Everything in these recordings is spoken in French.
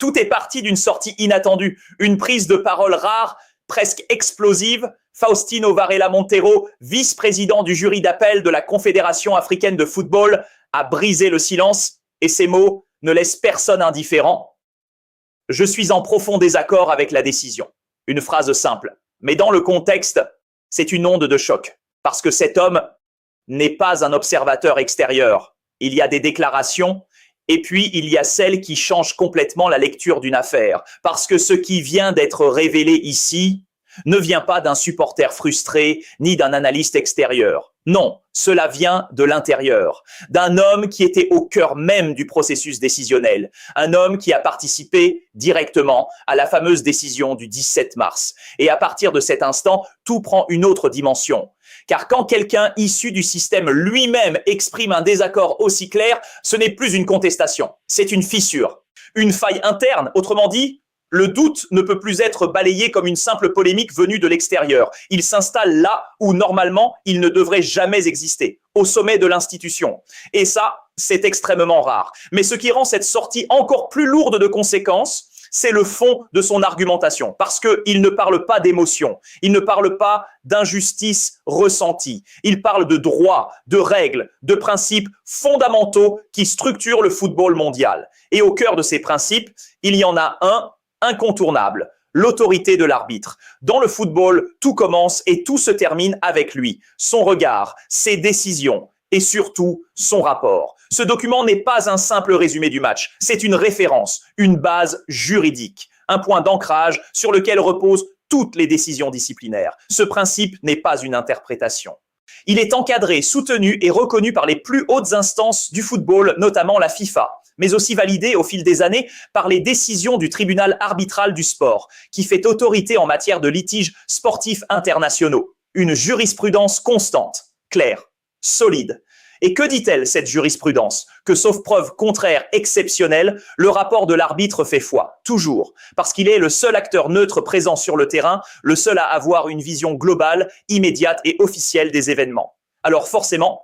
Tout est parti d'une sortie inattendue, une prise de parole rare, presque explosive. Faustino Varela Montero, vice-président du jury d'appel de la Confédération africaine de football, a brisé le silence et ces mots ne laissent personne indifférent. Je suis en profond désaccord avec la décision. Une phrase simple. Mais dans le contexte, c'est une onde de choc. Parce que cet homme n'est pas un observateur extérieur. Il y a des déclarations et puis il y a celles qui changent complètement la lecture d'une affaire. Parce que ce qui vient d'être révélé ici ne vient pas d'un supporter frustré ni d'un analyste extérieur. Non, cela vient de l'intérieur, d'un homme qui était au cœur même du processus décisionnel, un homme qui a participé directement à la fameuse décision du 17 mars. Et à partir de cet instant, tout prend une autre dimension. Car quand quelqu'un issu du système lui-même exprime un désaccord aussi clair, ce n'est plus une contestation, c'est une fissure, une faille interne, autrement dit, le doute ne peut plus être balayé comme une simple polémique venue de l'extérieur. Il s'installe là où, normalement, il ne devrait jamais exister, au sommet de l'institution. Et ça, c'est extrêmement rare. Mais ce qui rend cette sortie encore plus lourde de conséquences, c'est le fond de son argumentation. Parce qu'il ne parle pas d'émotion, il ne parle pas d'injustice ressentie. Il parle de droits, de règles, de principes fondamentaux qui structurent le football mondial. Et au cœur de ces principes, il y en a un incontournable, l'autorité de l'arbitre. Dans le football, tout commence et tout se termine avec lui, son regard, ses décisions et surtout son rapport. Ce document n'est pas un simple résumé du match, c'est une référence, une base juridique, un point d'ancrage sur lequel reposent toutes les décisions disciplinaires. Ce principe n'est pas une interprétation. Il est encadré, soutenu et reconnu par les plus hautes instances du football, notamment la FIFA, mais aussi validé au fil des années par les décisions du tribunal arbitral du sport, qui fait autorité en matière de litiges sportifs internationaux. Une jurisprudence constante, claire, solide. Et que dit-elle, cette jurisprudence? Que sauf preuve contraire exceptionnelle, le rapport de l'arbitre fait foi, toujours, parce qu'il est le seul acteur neutre présent sur le terrain, le seul à avoir une vision globale, immédiate et officielle des événements. Alors forcément,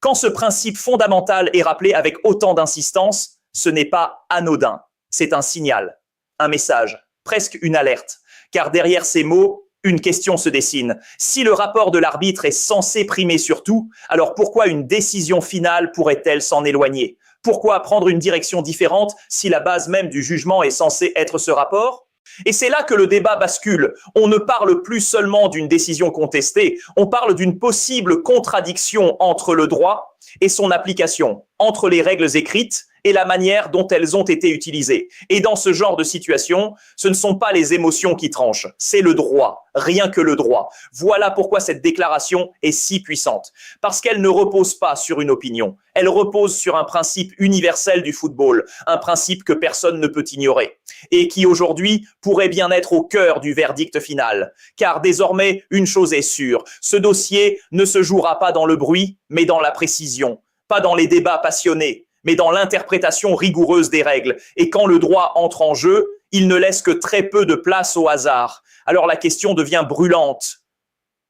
quand ce principe fondamental est rappelé avec autant d'insistance, ce n'est pas anodin, c'est un signal, un message, presque une alerte, car derrière ces mots, une question se dessine. Si le rapport de l'arbitre est censé primer sur tout, alors pourquoi une décision finale pourrait-elle s'en éloigner? Pourquoi prendre une direction différente si la base même du jugement est censée être ce rapport? Et c'est là que le débat bascule. On ne parle plus seulement d'une décision contestée, on parle d'une possible contradiction entre le droit et son application, entre les règles écrites et la manière dont elles ont été utilisées. Et dans ce genre de situation, ce ne sont pas les émotions qui tranchent, c'est le droit, rien que le droit. Voilà pourquoi cette déclaration est si puissante. Parce qu'elle ne repose pas sur une opinion, elle repose sur un principe universel du football, un principe que personne ne peut ignorer, et qui aujourd'hui pourrait bien être au cœur du verdict final. Car désormais, une chose est sûre, ce dossier ne se jouera pas dans le bruit, mais dans la précision, pas dans les débats passionnés, mais dans l'interprétation rigoureuse des règles. Et quand le droit entre en jeu, il ne laisse que très peu de place au hasard. Alors la question devient brûlante,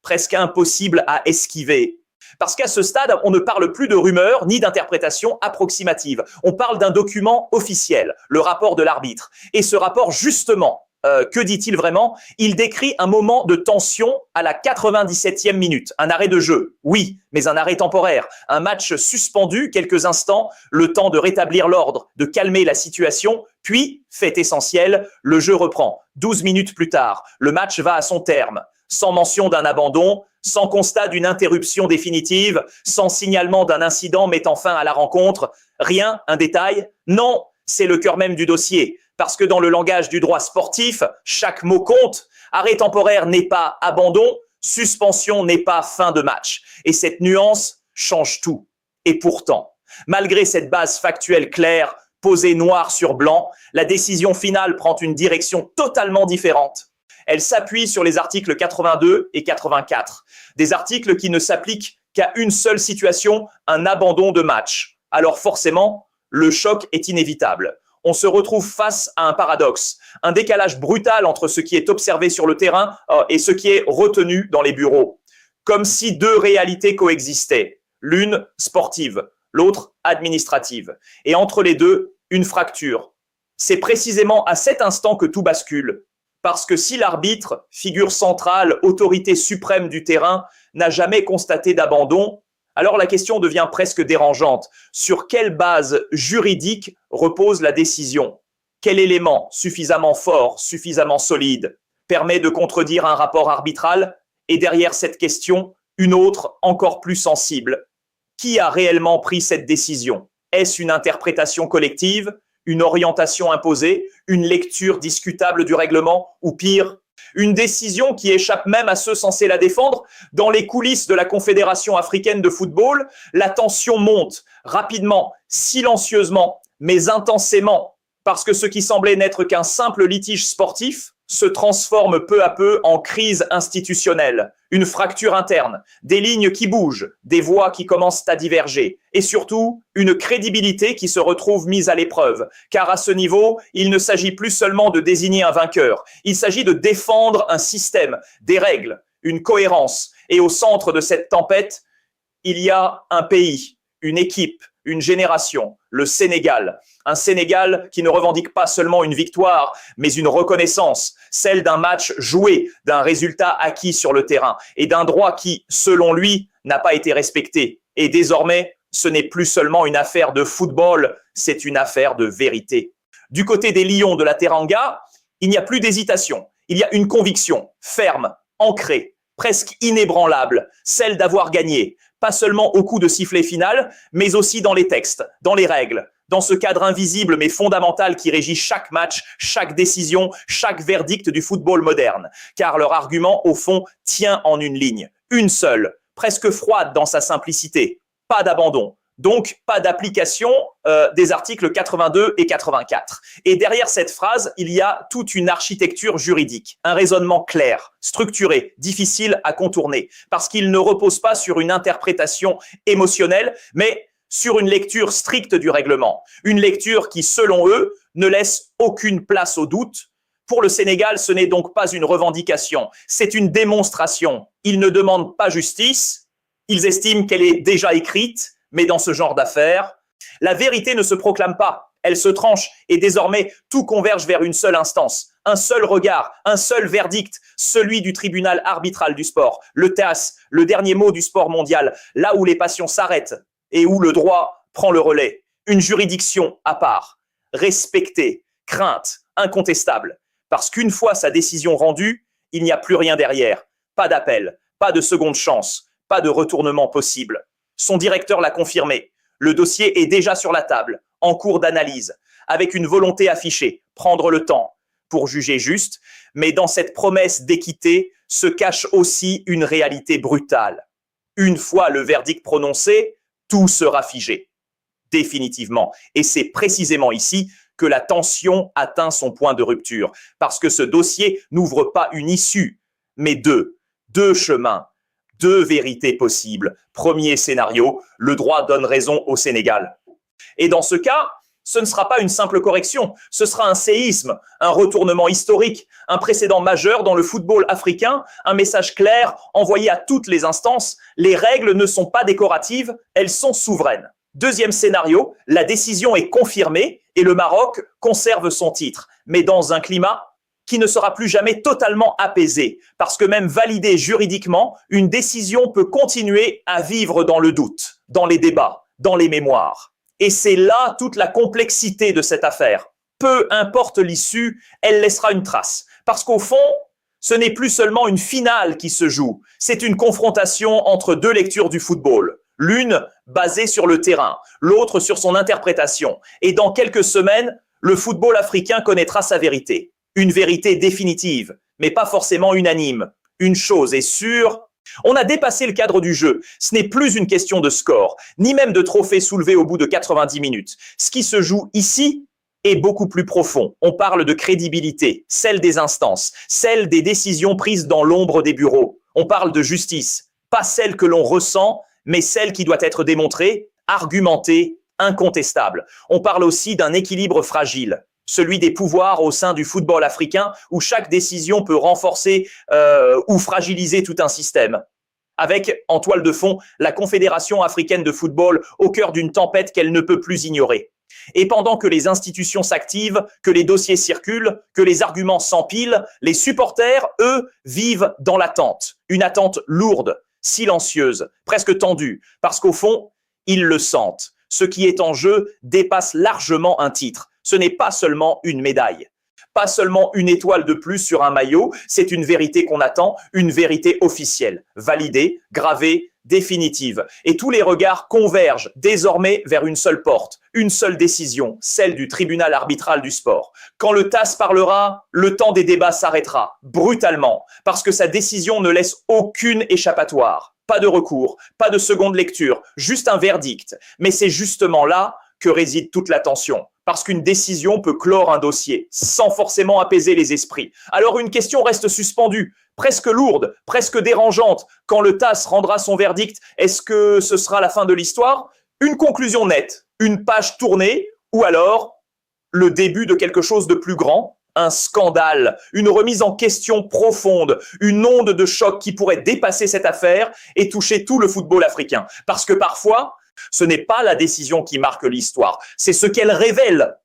presque impossible à esquiver. Parce qu'à ce stade, on ne parle plus de rumeurs ni d'interprétations approximatives. On parle d'un document officiel, le rapport de l'arbitre. Et ce rapport, justement, que dit-il vraiment? Il décrit un moment de tension à la 97e minute, un arrêt de jeu, oui, mais un arrêt temporaire, un match suspendu quelques instants, le temps de rétablir l'ordre, de calmer la situation, puis, fait essentiel, le jeu reprend. 12 minutes plus tard, le match va à son terme, sans mention d'un abandon, sans constat d'une interruption définitive, sans signalement d'un incident mettant fin à la rencontre, rien, un détail? Non, c'est le cœur même du dossier. Parce que dans le langage du droit sportif, chaque mot compte. Arrêt temporaire n'est pas abandon, suspension n'est pas fin de match. Et cette nuance change tout. Et pourtant, malgré cette base factuelle claire, posée noir sur blanc, la décision finale prend une direction totalement différente. Elle s'appuie sur les articles 82 et 84, des articles qui ne s'appliquent qu'à une seule situation, un abandon de match. Alors forcément, le choc est inévitable. On se retrouve face à un paradoxe, un décalage brutal entre ce qui est observé sur le terrain et ce qui est retenu dans les bureaux. Comme si deux réalités coexistaient, l'une sportive, l'autre administrative. Et entre les deux, une fracture, C'est précisément à cet instant que tout bascule. Parce que si l'arbitre, figure centrale, autorité suprême du terrain, n'a jamais constaté d'abandon, alors la question devient presque dérangeante. Sur quelle base juridique repose la décision? Quel élément suffisamment fort, suffisamment solide, permet de contredire un rapport arbitral? Et derrière cette question, une autre encore plus sensible. Qui a réellement pris cette décision? Est-ce une interprétation collective, une orientation imposée, une lecture discutable du règlement, ou pire, une décision qui échappe même à ceux censés la défendre? Dans les coulisses de la Confédération africaine de football, la tension monte rapidement, silencieusement, mais intensément, parce que ce qui semblait n'être qu'un simple litige sportif se transforme peu à peu en crise institutionnelle, une fracture interne, des lignes qui bougent, des voix qui commencent à diverger, et surtout une crédibilité qui se retrouve mise à l'épreuve, car à ce niveau, il ne s'agit plus seulement de désigner un vainqueur, il s'agit de défendre un système, des règles, une cohérence, et au centre de cette tempête, il y a un pays, une équipe, une génération, le Sénégal. Un Sénégal qui ne revendique pas seulement une victoire, mais une reconnaissance, celle d'un match joué, d'un résultat acquis sur le terrain et d'un droit qui, selon lui, n'a pas été respecté. Et désormais, ce n'est plus seulement une affaire de football, c'est une affaire de vérité. Du côté des Lions de la Teranga, il n'y a plus d'hésitation. Il y a une conviction ferme, ancrée, presque inébranlable, celle d'avoir gagné. Pas seulement au coup de sifflet final, mais aussi dans les textes, dans les règles, dans ce cadre invisible mais fondamental qui régit chaque match, chaque décision, chaque verdict du football moderne. Car leur argument, au fond, tient en une ligne, une seule, presque froide dans sa simplicité. Pas d'abandon. Donc, pas d'application des articles 82 et 84. Et derrière cette phrase, il y a toute une architecture juridique, un raisonnement clair, structuré, difficile à contourner, parce qu'il ne repose pas sur une interprétation émotionnelle, mais sur une lecture stricte du règlement. Une lecture qui, selon eux, ne laisse aucune place au doute. Pour le Sénégal, ce n'est donc pas une revendication, c'est une démonstration. Ils ne demandent pas justice, ils estiment qu'elle est déjà écrite, mais dans ce genre d'affaires, la vérité ne se proclame pas, elle se tranche et désormais tout converge vers une seule instance, un seul regard, un seul verdict, celui du tribunal arbitral du sport, le TAS, le dernier mot du sport mondial, là où les passions s'arrêtent et où le droit prend le relais. Une juridiction à part, respectée, crainte, incontestable, parce qu'une fois sa décision rendue, il n'y a plus rien derrière, pas d'appel, pas de seconde chance, pas de retournement possible. Son directeur l'a confirmé. Le dossier est déjà sur la table, en cours d'analyse, avec une volonté affichée, prendre le temps pour juger juste, mais dans cette promesse d'équité se cache aussi une réalité brutale. Une fois le verdict prononcé, tout sera figé, définitivement. Et c'est précisément ici que la tension atteint son point de rupture, parce que ce dossier n'ouvre pas une issue, mais deux chemins. Deux vérités possibles. Premier scénario, le droit donne raison au Sénégal. Et dans ce cas, ce ne sera pas une simple correction, ce sera un séisme, un retournement historique, un précédent majeur dans le football africain, un message clair envoyé à toutes les instances. Les règles ne sont pas décoratives, elles sont souveraines. Deuxième scénario, la décision est confirmée et le Maroc conserve son titre, mais dans un climat qui ne sera plus jamais totalement apaisé, parce que même validée juridiquement, une décision peut continuer à vivre dans le doute, dans les débats, dans les mémoires. Et c'est là toute la complexité de cette affaire. Peu importe l'issue, elle laissera une trace, parce qu'au fond, ce n'est plus seulement une finale qui se joue, c'est une confrontation entre deux lectures du football. L'une basée sur le terrain, l'autre sur son interprétation. Et dans quelques semaines, le football africain connaîtra sa vérité. Une vérité définitive, mais pas forcément unanime. Une chose est sûre, on a dépassé le cadre du jeu. Ce n'est plus une question de score, ni même de trophée soulevé au bout de 90 minutes. Ce qui se joue ici est beaucoup plus profond. On parle de crédibilité, celle des instances, celle des décisions prises dans l'ombre des bureaux. On parle de justice, pas celle que l'on ressent, mais celle qui doit être démontrée, argumentée, incontestable. On parle aussi d'un équilibre fragile, celui des pouvoirs au sein du football africain, où chaque décision peut renforcer ou fragiliser tout un système. Avec, en toile de fond, la Confédération africaine de football au cœur d'une tempête qu'elle ne peut plus ignorer. Et pendant que les institutions s'activent, que les dossiers circulent, que les arguments s'empilent, les supporters, eux, vivent dans l'attente. Une attente lourde, silencieuse, presque tendue, parce qu'au fond, ils le sentent. Ce qui est en jeu dépasse largement un titre. Ce n'est pas seulement une médaille. Pas seulement une étoile de plus sur un maillot, c'est une vérité qu'on attend, une vérité officielle, validée, gravée, définitive. Et tous les regards convergent désormais vers une seule porte, une seule décision, celle du tribunal arbitral du sport. Quand le TAS parlera, le temps des débats s'arrêtera, brutalement, parce que sa décision ne laisse aucune échappatoire. Pas de recours, pas de seconde lecture, juste un verdict. Mais c'est justement là que réside toute la tension. Parce qu'une décision peut clore un dossier, sans forcément apaiser les esprits. Alors une question reste suspendue, presque lourde, presque dérangeante. Quand le TAS rendra son verdict, est-ce que ce sera la fin de l'histoire? Une conclusion nette, une page tournée, ou alors le début de quelque chose de plus grand, un scandale, une remise en question profonde, une onde de choc qui pourrait dépasser cette affaire et toucher tout le football africain. Parce que parfois, ce n'est pas la décision qui marque l'histoire, c'est ce qu'elle révèle